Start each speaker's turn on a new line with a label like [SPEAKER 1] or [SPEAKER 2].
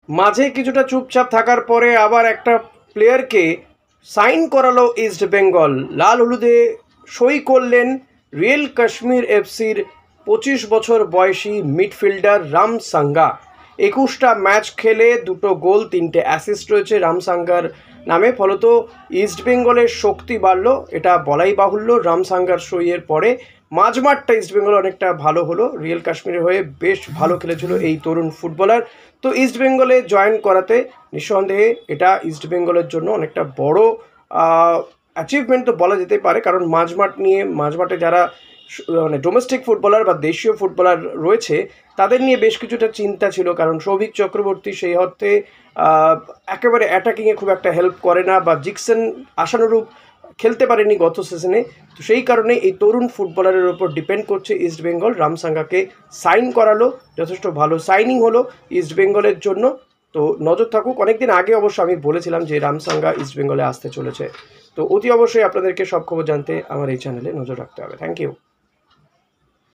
[SPEAKER 1] মাঝে কিছুটা চুপচাপ থাকার পরে আবার একটা প্লেয়ারকে সাইন করালো ইস্ট বেঙ্গল। লাল হলুদে সই করলেন রিয়েল কাশ্মীর এফসির 25 বছর বয়সী মিডফিল্ডার রামসাঙ্গা। 21টা ম্যাচ খেলে 2টো গোল 3টে অ্যাসিস্ট রয়েছে রামসাঙ্গার নামে। ফলত ইস্ট বেঙ্গলের শক্তি বাড়লো, এটা বলাই বাহুল্য। রামসাঙ্গার সইয়ের পরে মাঝমাঠটা ইস্ট বেঙ্গল অনেকটা ভালো হলো। রিয়েল কাশ্মীরের হয়ে বেশ ভালো খেলেছিল এই তরুণ ফুটবলার। তো ইস্ট বেঙ্গলে জয়েন করাতে নিঃসন্দেহে এটা ইস্ট বেঙ্গলের জন্য অনেকটা বড় অ্যাচিভমেন্ট তো বলা যেতে পারে, কারণ মাঝমাঠে যারা মানে ডোমেস্টিক ফুটবলার বা দেশীয় ফুটবলার রয়েছে তাদের নিয়ে বেশ কিছুটা চিন্তা ছিল, কারণ সৌভিক চক্রবর্তী সেই অর্থে একেবারে অ্যাটাকিংয়ে খুব একটা হেল্প করে না, বা জিকসন আশানুরূপ খেলতে পারেনি গত সিজনে। তো সেই কারণে এই তরুণ ফুটবলারের ওপর ডিপেন্ড করছে ইস্ট বেঙ্গল। রামসাঙ্গাকে সাইন করালো, যথেষ্ট ভালো সাইনিং হলো ইস্ট বেঙ্গলের জন্য। তো নজর থাকুক, অনেকদিন আগে অবশ্য আমি বলেছিলাম যে রামসাঙ্গা ইস্ট বেঙ্গলে আসতে চলেছে। তো অতি অবশ্যই আপনাদেরকে সব খবর জানতে আমার এই চ্যানেলে নজর রাখতে হবে। Thank you.